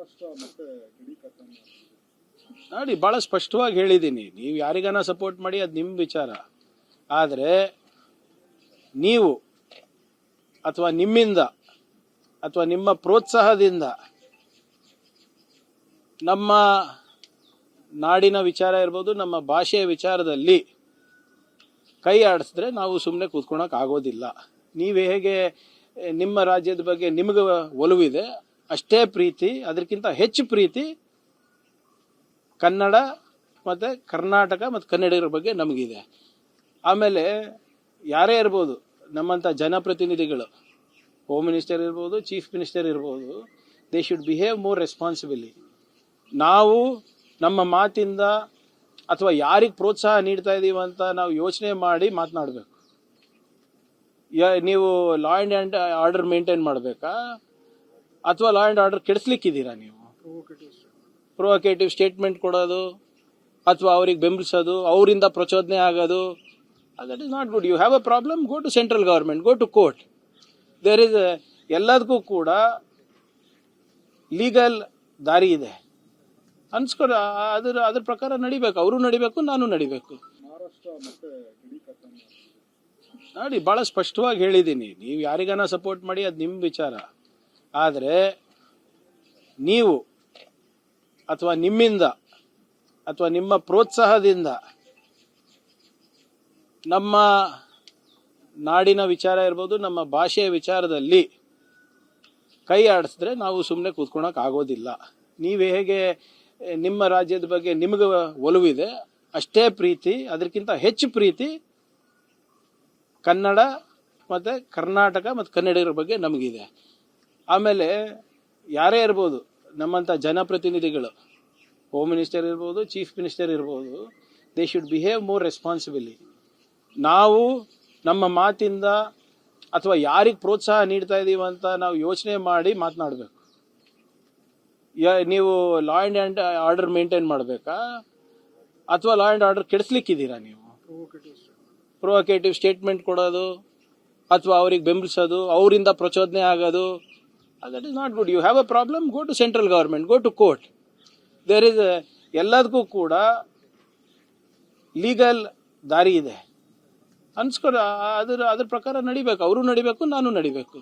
ಮಹಾರಾಷ್ಟ್ರ ಮತ್ತೆ ಗಿಡಿ ಕಥನ ನೋಡಿ, ಭಾಳ ಸ್ಪಷ್ಟವಾಗಿ ಹೇಳಿದ್ದೀನಿ. ನೀವು ಯಾರಿಗಾನ ಸಪೋರ್ಟ್ ಮಾಡಿ, ಅದು ನಿಮ್ಮ ವಿಚಾರ. ಆದರೆ ನೀವು ಅಥವಾ ನಿಮ್ಮಿಂದ ಅಥವಾ ನಿಮ್ಮ ಪ್ರೋತ್ಸಾಹದಿಂದ ನಮ್ಮ ನಾಡಿನ ವಿಚಾರ ಇರ್ಬೋದು, ನಮ್ಮ ಭಾಷೆಯ ವಿಚಾರದಲ್ಲಿ ಕೈ ಆಡಿಸಿದ್ರೆ ನಾವು ಸುಮ್ಮನೆ ಕೂತ್ಕೊಳಕ್ ಆಗೋದಿಲ್ಲ. ನೀವು ಹೇಗೆ ನಿಮ್ಮ ರಾಜ್ಯದ ಬಗ್ಗೆ ನಿಮಗೆ ಒಲವಿದೆ, ಅಷ್ಟೇ ಪ್ರೀತಿ, ಅದಕ್ಕಿಂತ ಹೆಚ್ಚು ಪ್ರೀತಿ ಕನ್ನಡ ಮತ್ತು ಕರ್ನಾಟಕ ಮತ್ತು ಕನ್ನಡಿಗರ ಬಗ್ಗೆ ನಮಗಿದೆ. ಆಮೇಲೆ ಯಾರೇ ಇರ್ಬೋದು, ನಮ್ಮಂಥ ಜನಪ್ರತಿನಿಧಿಗಳು, ಹೋಮ್ ಮಿನಿಸ್ಟರ್ ಇರ್ಬೋದು, ಚೀಫ್ ಮಿನಿಸ್ಟರ್ ಇರ್ಬೋದು, ದೇ ಶುಡ್ ಬಿಹೇವ್ ಮೋರ್ ರೆಸ್ಪಾನ್ಸಿಬಲಿ. ನಾವು ನಮ್ಮ ಮಾತಿಂದ ಅಥವಾ ಯಾರಿಗೆ ಪ್ರೋತ್ಸಾಹ ನೀಡ್ತಾ ಇದ್ದೀವಿ ಅಂತ ನಾವು ಯೋಚನೆ ಮಾಡಿ ಮಾತನಾಡಬೇಕು. ನೀವು ಲಾ ಆ್ಯಂಡ್ ಆರ್ಡರ್ ಮೇಂಟೈನ್ ಮಾಡಬೇಕಾ ಅಥವಾ ಲಾ ಆ್ಯಂಡ್ ಆರ್ಡರ್ ಕೆಡಿಸ್ಲಿಕ್ಕಿದ್ದೀರಾ? ನೀವು ಪ್ರೊವೊಕೇಟಿವ್ ಸ್ಟೇಟ್ಮೆಂಟ್ ಕೊಡೋದು ಅಥವಾ ಅವ್ರಿಗೆ ಬೆಂಬಲಿಸೋದು, ಅವರಿಂದ ಪ್ರಚೋದನೆ ಆಗೋದು, that is not good. You have a problem, go to central government, go to court. There is ಎಲ್ಲದಕ್ಕೂ ಕೂಡ ಲೀಗಲ್ ದಾರಿ ಇದೆ ಅನ್ಸ್ಕೊಡ. ಅದ್ರ ಪ್ರಕಾರ ನಡಿಬೇಕು, ಅವರು ನಡಿಬೇಕು, ನಾನು ನಡಿಬೇಕು. ಮಹಾರಾಷ್ಟ್ರ ಮತ್ತೆ ಗಿಡಿ ಕಥನ ನೋಡಿ, ಭಾಳ ಸ್ಪಷ್ಟವಾಗಿ ಹೇಳಿದ್ದೀನಿ. ನೀವು ಯಾರಿಗಾನ ಸಪೋರ್ಟ್ ಮಾಡಿ, ಅದು ನಿಮ್ಮ ವಿಚಾರ. ಆದರೆ ನೀವು ಅಥವಾ ನಿಮ್ಮಿಂದ ಅಥವಾ ನಿಮ್ಮ ಪ್ರೋತ್ಸಾಹದಿಂದ ನಮ್ಮ ನಾಡಿನ ವಿಚಾರ ಇರ್ಬೋದು, ನಮ್ಮ ಭಾಷೆಯ ವಿಚಾರದಲ್ಲಿ ಕೈ ಆಡಿಸಿದ್ರೆ ನಾವು ಸುಮ್ಮನೆ ಕೂತ್ಕೊಳಕ್ ಆಗೋದಿಲ್ಲ. ನೀವು ಹೇಗೆ ನಿಮ್ಮ ರಾಜ್ಯದ ಬಗ್ಗೆ ನಿಮಗೆ ಒಲವಿದೆ, ಅಷ್ಟೇ ಪ್ರೀತಿ, ಅದಕ್ಕಿಂತ ಹೆಚ್ಚು ಪ್ರೀತಿ ಕನ್ನಡ ಮತ್ತು ಕರ್ನಾಟಕ ಮತ್ತು ಕನ್ನಡಿಗರ ಬಗ್ಗೆ ನಮಗಿದೆ. ಆಮೇಲೆ ಯಾರೇ ಇರ್ಬೋದು, ನಮ್ಮಂಥ ಜನಪ್ರತಿನಿಧಿಗಳು, ಹೋಮ್ ಮಿನಿಸ್ಟರ್ ಇರ್ಬೋದು, ಚೀಫ್ ಮಿನಿಸ್ಟರ್ ಇರ್ಬೋದು, ದೇ ಶುಡ್ ಬಿಹೇವ್ ಮೋರ್ ರೆಸ್ಪಾನ್ಸಿಬಲಿ. ನಾವು ನಮ್ಮ ಮಾತಿಂದ ಅಥವಾ ಯಾರಿಗೆ ಪ್ರೋತ್ಸಾಹ ನೀಡ್ತಾ ಇದ್ದೀವಿ ಅಂತ ನಾವು ಯೋಚನೆ ಮಾಡಿ ಮಾತನಾಡಬೇಕು. ನೀವು ಲಾ ಆ್ಯಂಡ್ ಆರ್ಡರ್ ಮೇಂಟೈನ್ ಮಾಡಬೇಕಾ ಅಥವಾ ಲಾ ಆ್ಯಂಡ್ ಆರ್ಡರ್ ಕೆಡಿಸ್ಲಿಕ್ಕಿದ್ದೀರಾ? ನೀವು ಪ್ರೊವೊಕೇಟಿವ್ ಸ್ಟೇಟ್ಮೆಂಟ್ ಕೊಡೋದು ಅಥವಾ ಅವ್ರಿಗೆ ಬೆಂಬಲಿಸೋದು, ಅವರಿಂದ ಪ್ರಚೋದನೆ ಆಗೋದು, that is not good. You have a problem, go to central government, go to court. There is ಎಲ್ಲದಕ್ಕೂ ಕೂಡ ಲೀಗಲ್ ದಾರಿ ಇದೆ ಅನ್ಸ್ಕೊಡ. ಅದ್ರ ಪ್ರಕಾರ ನಡಿಬೇಕು, ಅವರು ನಡಿಬೇಕು, ನಾನು ನಡಿಬೇಕು.